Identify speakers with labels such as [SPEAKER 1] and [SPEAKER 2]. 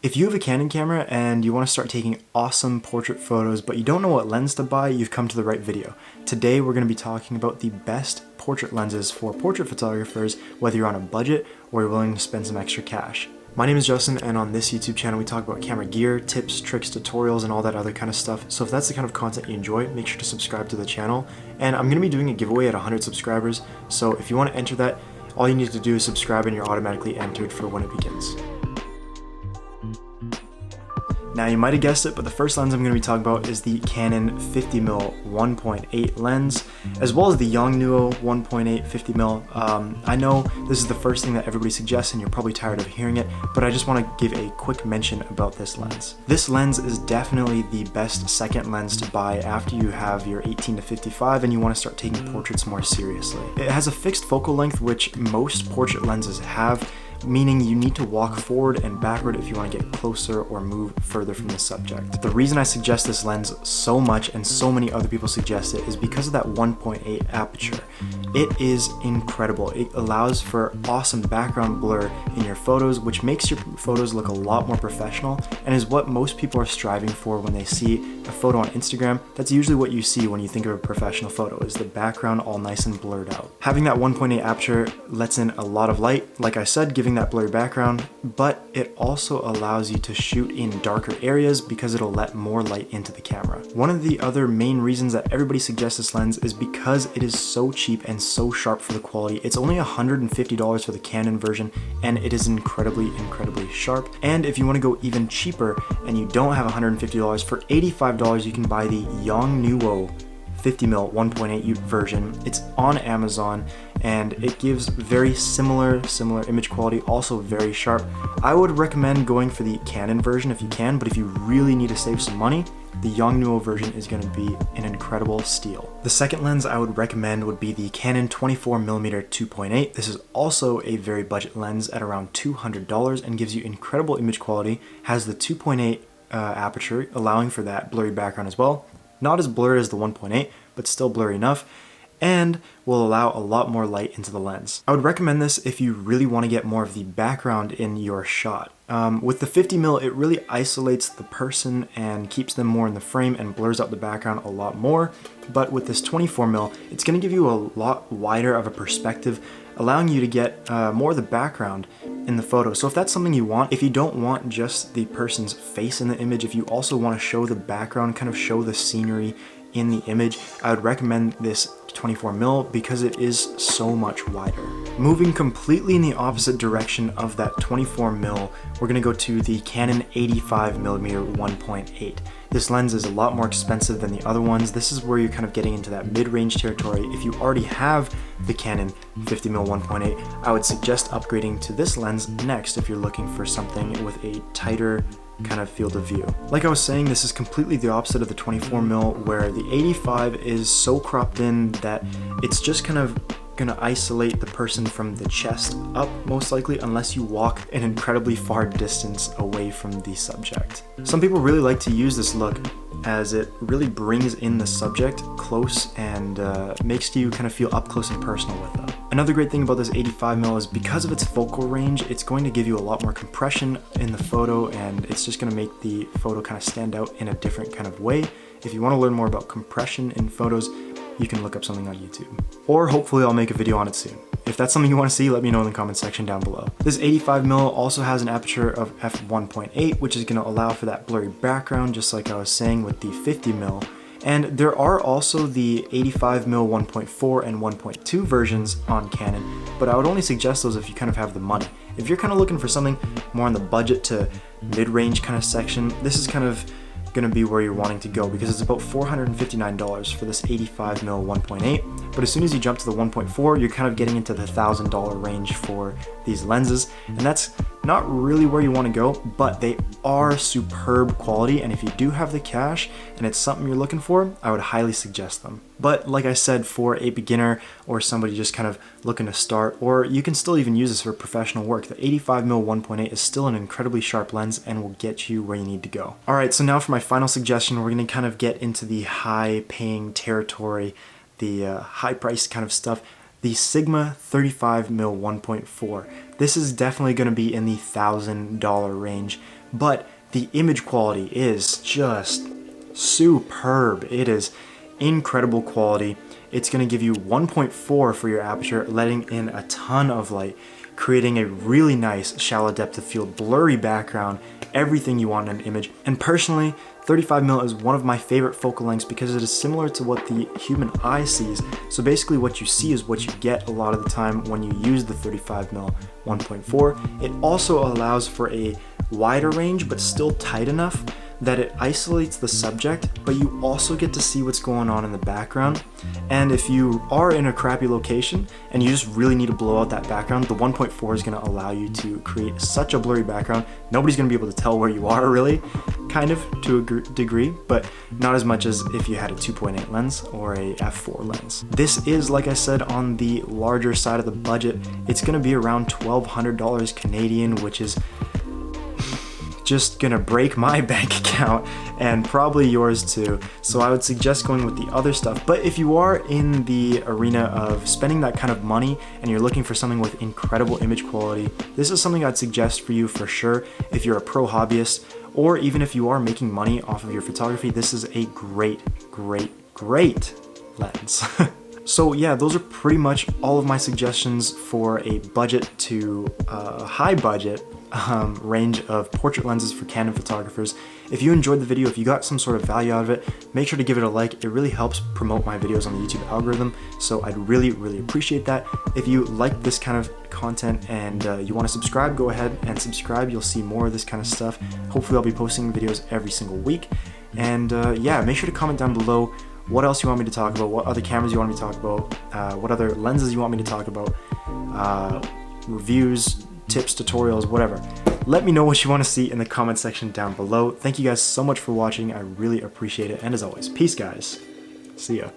[SPEAKER 1] If you have a Canon camera and you want to start taking awesome portrait photos, but you don't know what lens to buy, you've come to the right video. Today we're going to be talking about the best portrait lenses for portrait photographers, whether you're on a budget or you're willing to spend some extra cash. My name is Justin, and on this YouTube channel we talk about camera gear, tips, tricks, tutorials, and all that other kind of stuff. So if that's the kind of content you enjoy, make sure to subscribe to the channel. And I'm going to be doing a giveaway at 100 subscribers, so if you want to enter that, all you need to do is subscribe and you're automatically entered for when it begins. Now you might have guessed it, but the first lens I'm going to be talking about is the Canon 50mm 1.8 lens, as well as the Yongnuo 1.8 50mm. I know this is the first thing that everybody suggests and you're probably tired of hearing it, but I just want to give a quick mention about this lens. This lens is definitely the best second lens to buy after you have your 18 to 55 and you want to start taking portraits more seriously. It has a fixed focal length, which most portrait lenses have, meaning you need to walk forward and backward if you want to get closer or move further from the subject. The reason I suggest this lens so much and so many other people suggest it is because of that 1.8 aperture. It is incredible. It allows for awesome background blur in your photos, which makes your photos look a lot more professional and is what most people are striving for when they see a photo on Instagram. That's usually what you see when you think of a professional photo, is the background all nice and blurred out. Having that 1.8 aperture lets in a lot of light, like I said, giving that blurry background, but it also allows you to shoot in darker areas because it'll let more light into the camera. One of the other main reasons that everybody suggests this lens is because it is so cheap and so sharp for the quality. It's only $150 for the Canon version, and it is incredibly sharp. And if you want to go even cheaper and you don't have $150, for $85 you can buy the Yongnuo 50mm 1.8 version. It's on Amazon and it gives very similar image quality, also very sharp. I would recommend going for the Canon version if you can, but if you really need to save some money, the Yongnuo version is going to be an incredible steal. The second lens I would recommend would be the Canon 24mm 2.8. This is also a very budget lens at around $200 and gives you incredible image quality, has the 2.8 aperture, allowing for that blurry background as well. Not as blurred as the 1.8, but still blurry enough, and will allow a lot more light into the lens. I would recommend this if you really want to get more of the background in your shot. With the 50mm, it really isolates the person and keeps them more in the frame and blurs out the background a lot more, but with this 24mm, it's going to give you a lot wider of a perspective, allowing you to get more of the background in the photo. So if that's something you want, if you don't want just the person's face in the image, if you also want to show the background, kind of show the scenery in the image, I would recommend this 24mm because it is so much wider. Moving completely in the opposite direction of that 24mm, we're going to go to the Canon 85mm 1.8. This lens is a lot more expensive than the other ones. This is where you're kind of getting into that mid-range territory. If you already have the Canon 50mm 1.8, I would suggest upgrading to this lens next if you're looking for something with a tighter kind of field of view. Like I was saying, this is completely the opposite of the 24mm, where the 85 is so cropped in that it's just kind of gonna isolate the person from the chest up, most likely, unless you walk an incredibly far distance away from the subject. Some people really like to use this look as it really brings in the subject close and makes you kind of feel up close and personal with them. Another great thing about this 85mm is because of its focal range, it's going to give you a lot more compression in the photo, and it's just going to make the photo kind of stand out in a different kind of way. If you want to learn more about compression in photos, you can look up something on YouTube. Or hopefully I'll make a video on it soon. If that's something you want to see, let me know in the comment section down below. This 85mm also has an aperture of f1.8, which is going to allow for that blurry background, just like I was saying with the 50mm. And there are also the 85mm 1.4 and 1.2 versions on Canon, but I would only suggest those if you kind of have the money. If you're kind of looking for something more on the budget to mid-range kind of section, this is kind of going to be where you're wanting to go, because it's about $459 for this 85mm 1.8, but as soon as you jump to the 1.4, you're kind of getting into the $1,000 range for these lenses, and that's not really where you want to go, but they are superb quality, and if you do have the cash and it's something you're looking for, I would highly suggest them. But like I said, for a beginner or somebody just kind of looking to start, or you can still even use this for professional work, the 85mm 1.8 is still an incredibly sharp lens and will get you where you need to go. Alright, so now for my final suggestion, we're going to kind of get into the high paying territory, the high priced kind of stuff. The Sigma 35mm 1.4. This is definitely going to be in the $1,000 range, but the image quality is just superb. It is incredible quality. It's going to give you 1.4 for your aperture, letting in a ton of light, creating a really nice shallow depth of field, blurry background, everything you want in an image. And personally, 35mm is one of my favorite focal lengths because it is similar to what the human eye sees. So basically what you see is what you get a lot of the time when you use the 35mm 1.4. It also allows for a wider range, but still tight enough that it isolates the subject, but you also get to see what's going on in the background. And if you are in a crappy location and you just really need to blow out that background, the 1.4 is gonna allow you to create such a blurry background. Nobody's gonna be able to tell where you are really, kind of to a degree, but not as much as if you had a 2.8 lens or a f4 lens. This is, like I said, on the larger side of the budget. It's gonna be around $1,200 Canadian, which is just gonna break my bank account and probably yours too. So I would suggest going with the other stuff. But if you are in the arena of spending that kind of money and you're looking for something with incredible image quality, this is something I'd suggest for you for sure. If you're a pro hobbyist, or even if you are making money off of your photography, this is a great lens. So yeah, those are pretty much all of my suggestions for a budget to high budget range of portrait lenses for Canon photographers. If you enjoyed the video, if you got some sort of value out of it, make sure to give it a like. It really helps promote my videos on the YouTube algorithm, so I'd really appreciate that. If you like this kind of content and you want to subscribe, go ahead and subscribe. You'll see more of this kind of stuff. Hopefully I'll be posting videos every single week. And yeah, make sure to comment down below what else you want me to talk about, what other cameras you want me to talk about, what other lenses you want me to talk about, reviews, tips, tutorials, whatever. Let me know what you want to see in the comment section down below. Thank you guys so much for watching. I really appreciate it. And as always, peace guys. See ya.